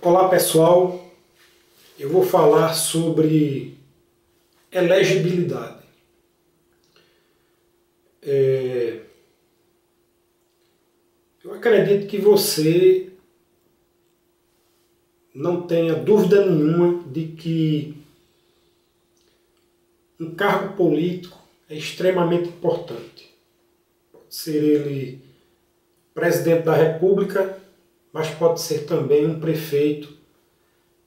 Olá pessoal, eu vou falar sobre elegibilidade. Eu acredito que você não tenha dúvida nenhuma de que um cargo político é extremamente importante. Pode ser ele presidente da República, mas pode ser também um prefeito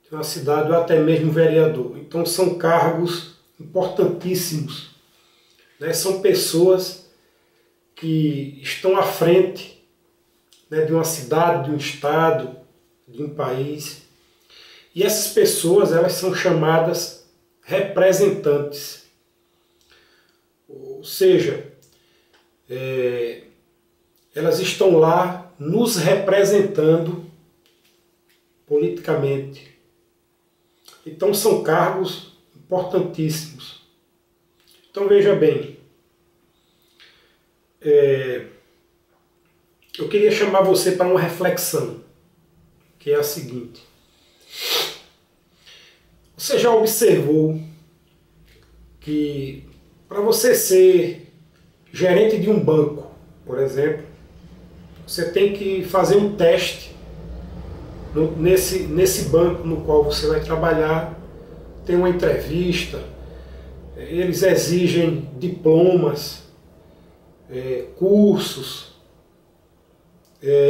de uma cidade ou até mesmo um vereador. Então são cargos importantíssimos, né? São pessoas que estão à frente, né, de uma cidade, de um estado, de um país. E essas pessoas, elas são chamadas representantes. Ou seja, elas estão lá nos representando politicamente. Então são cargos importantíssimos. Então veja bem, eu queria chamar você para uma reflexão, que é a seguinte. Você já observou que para você ser gerente de um banco, por exemplo, você tem que fazer um teste nesse banco no qual você vai trabalhar, tem uma entrevista, eles exigem diplomas, cursos,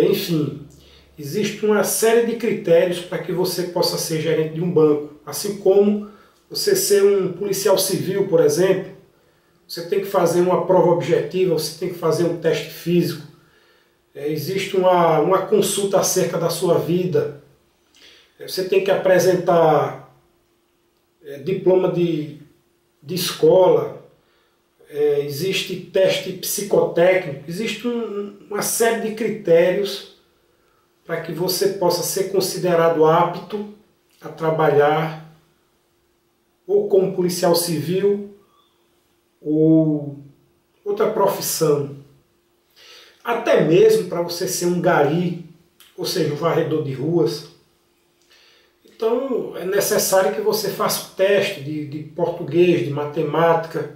enfim, existe uma série de critérios para que você possa ser gerente de um banco. Assim como você ser um policial civil, por exemplo, você tem que fazer uma prova objetiva, você tem que fazer um teste físico, existe uma consulta acerca da sua vida, você tem que apresentar diploma de escola, existe teste psicotécnico, existe uma série de critérios para que você possa ser considerado apto a trabalhar ou como policial civil ou outra profissão. Até mesmo para você ser um gari, ou seja, um varredor de ruas. Então é necessário que você faça o teste de português, de matemática,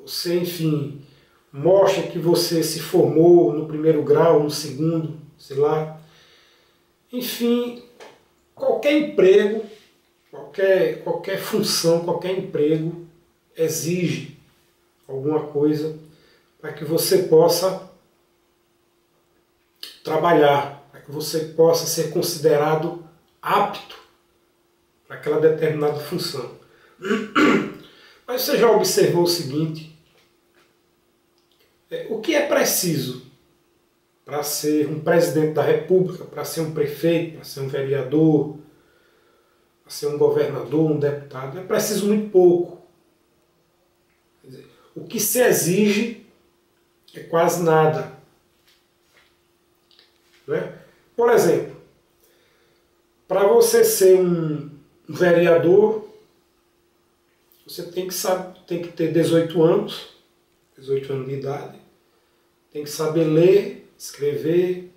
você, enfim, mostre que você se formou no primeiro grau, no segundo, sei lá. Enfim, qualquer emprego, qualquer função, qualquer emprego exige alguma coisa para que você possa trabalhar, para que você possa ser considerado apto para aquela determinada função. Mas você já observou o seguinte, o que é preciso para ser um presidente da República, para ser um prefeito, para ser um vereador, para ser um governador, um deputado? É preciso muito pouco. Quer dizer, o que se exige é quase nada. Né? Por exemplo, para você ser um vereador, você tem que ter 18 anos de idade, tem que saber ler, escrever,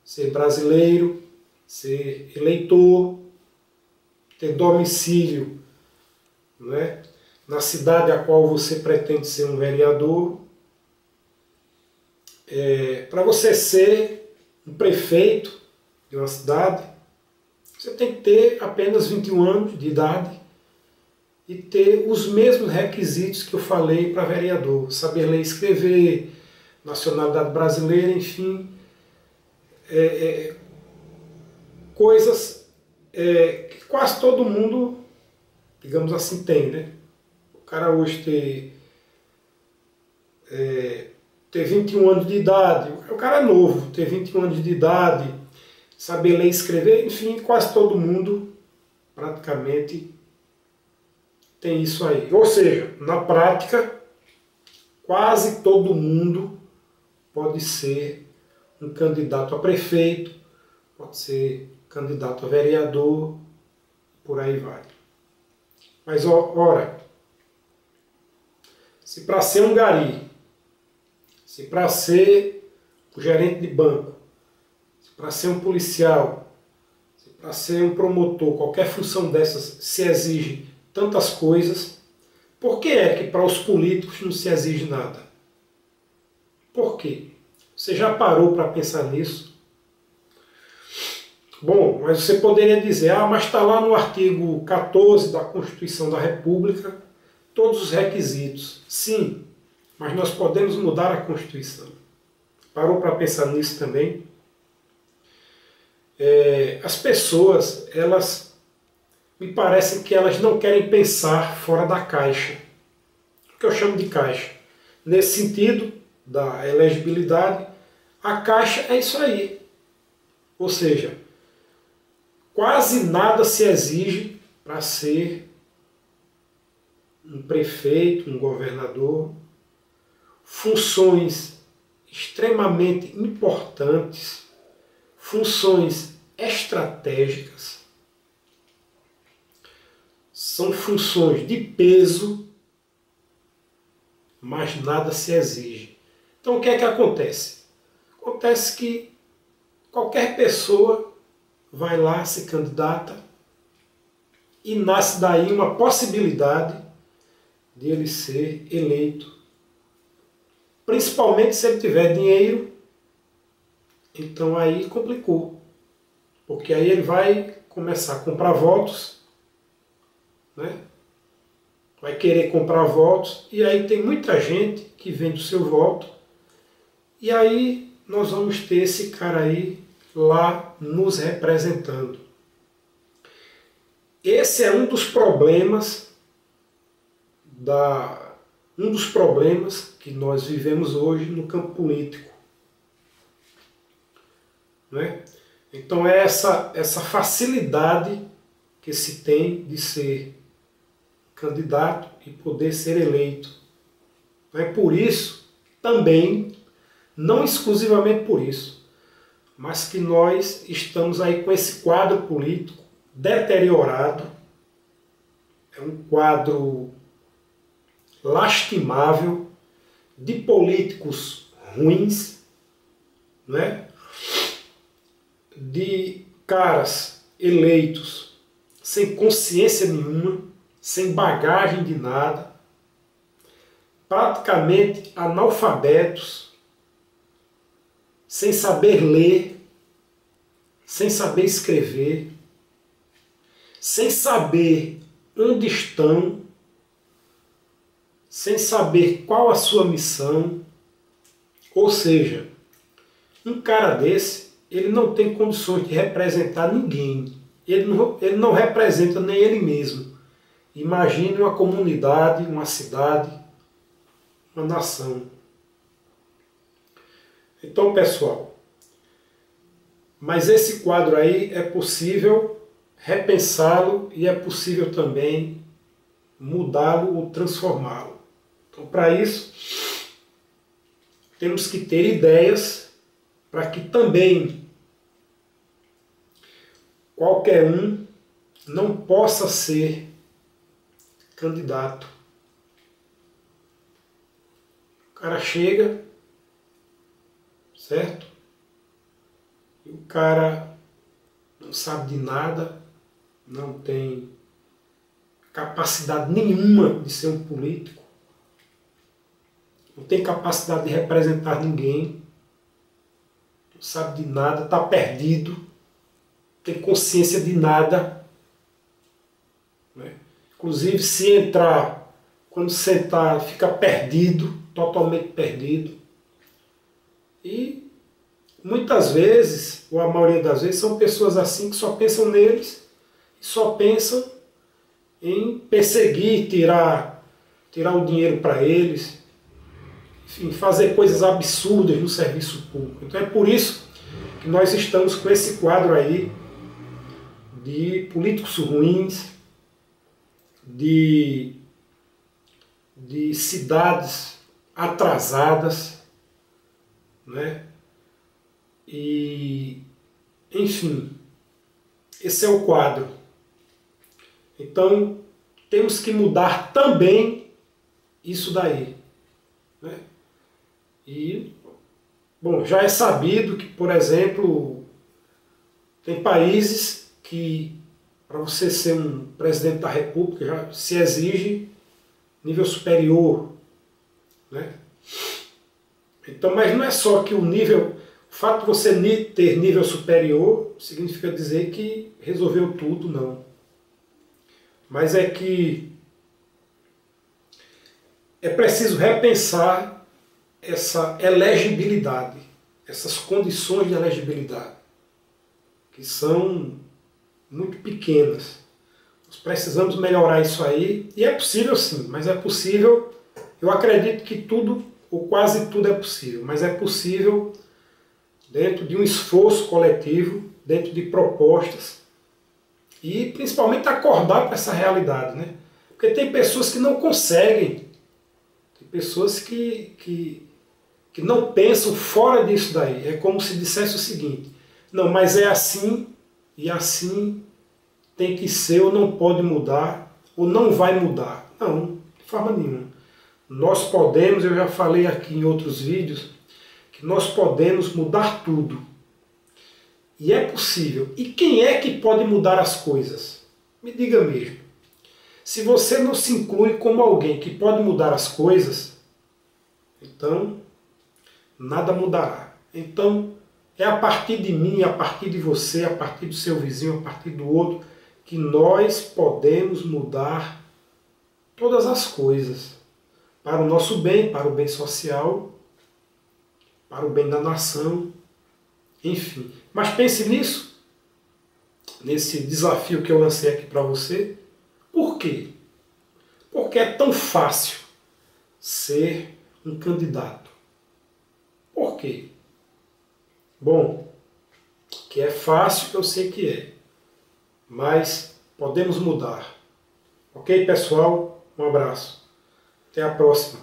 ser brasileiro, ser eleitor, ter domicílio, né, na cidade a qual você pretende ser um vereador. Para você ser um prefeito de uma cidade, você tem que ter apenas 21 anos de idade e ter os mesmos requisitos que eu falei para vereador. Saber ler e escrever, nacionalidade brasileira, enfim. Coisas que quase todo mundo, digamos assim, tem, né? O cara hoje ter 21 anos de idade, o cara é novo, ter 21 anos de idade, saber ler e escrever, enfim, quase todo mundo praticamente tem isso aí. Ou seja, na prática, quase todo mundo pode ser um candidato a prefeito, pode ser candidato a vereador, por aí vai. Mas, ora, se para ser um gari, se para ser o gerente de banco, se para ser um policial, se para ser um promotor, qualquer função dessas se exige tantas coisas, por que é que para os políticos não se exige nada? Por quê? Você já parou para pensar nisso? Bom, mas você poderia dizer, mas está lá no artigo 14 da Constituição da República todos os requisitos. Sim, mas nós podemos mudar a Constituição. Parou para pensar nisso também? As pessoas, elas me parecem que elas não querem pensar fora da caixa. O que eu chamo de caixa? Nesse sentido da elegibilidade, a caixa é isso aí. Ou seja, quase nada se exige para ser um prefeito, um governador. Funções extremamente importantes, funções estratégicas, são funções de peso, mas nada se exige. Então o que é que acontece? Acontece que qualquer pessoa vai lá, se candidata e nasce daí uma possibilidade de ele ser eleito. Principalmente se ele tiver dinheiro, então aí complicou. Porque aí ele vai começar a comprar votos, né? Vai querer comprar votos, e aí tem muita gente que vende o seu voto, e aí nós vamos ter esse cara aí lá nos representando. Esse é um dos problemas que nós vivemos hoje no campo político. Né? Então é essa facilidade que se tem de ser candidato e poder ser eleito. É por isso, também, não exclusivamente por isso, mas que nós estamos aí com esse quadro político deteriorado. É um quadro lastimável, de políticos ruins, né? De caras eleitos sem consciência nenhuma, sem bagagem de nada, praticamente analfabetos, sem saber ler, sem saber escrever, sem saber onde estão, sem saber qual a sua missão. Ou seja, um cara desse, ele não tem condições de representar ninguém. Ele não representa nem ele mesmo. Imagine uma comunidade, uma cidade, uma nação. Então, pessoal, mas esse quadro aí é possível repensá-lo e é possível também mudá-lo ou transformá-lo. Então, para isso, temos que ter ideias para que também qualquer um não possa ser candidato. O cara chega, certo? E o cara não sabe de nada, não tem capacidade nenhuma de ser um político, não tem capacidade de representar ninguém, não sabe de nada, está perdido, não tem consciência de nada. Né? Inclusive, se entrar, quando sentar, fica perdido, totalmente perdido. E muitas vezes, ou a maioria das vezes, são pessoas assim que só pensam neles e só pensam em perseguir, tirar o dinheiro para eles, enfim, fazer coisas absurdas no serviço público. Então é por isso que nós estamos com esse quadro aí de políticos ruins, de cidades atrasadas, né? E, enfim, esse é o quadro. Então, temos que mudar também isso daí. Né? E, bom, já é sabido que, por exemplo, tem países que para você ser um presidente da República já se exige nível superior, né? Então, mas não é só que o fato de você ter nível superior significa dizer que resolveu tudo, não. Mas é que é preciso repensar essa elegibilidade, essas condições de elegibilidade, que são muito pequenas. Nós precisamos melhorar isso aí, e é possível sim, mas é possível, eu acredito que tudo, ou quase tudo é possível, mas é possível dentro de um esforço coletivo, dentro de propostas, e principalmente acordar para essa realidade, né? Porque tem pessoas que não conseguem, tem pessoas que não pensam fora disso daí. É como se dissesse o seguinte: não, mas é assim, e assim tem que ser, ou não pode mudar, ou não vai mudar. Não, de forma nenhuma. Nós podemos, eu já falei aqui em outros vídeos, que nós podemos mudar tudo. E é possível. E quem é que pode mudar as coisas? Me diga mesmo. Se você não se inclui como alguém que pode mudar as coisas, então nada mudará. Então é a partir de mim, a partir de você, a partir do seu vizinho, a partir do outro, que nós podemos mudar todas as coisas para o nosso bem, para o bem social, para o bem da nação, enfim. Mas pense nisso, nesse desafio que eu lancei aqui para você. Por quê? Porque é tão fácil ser um candidato. Por quê? Bom, que é fácil, eu sei que é. Mas podemos mudar. Ok, pessoal? Um abraço. Até a próxima.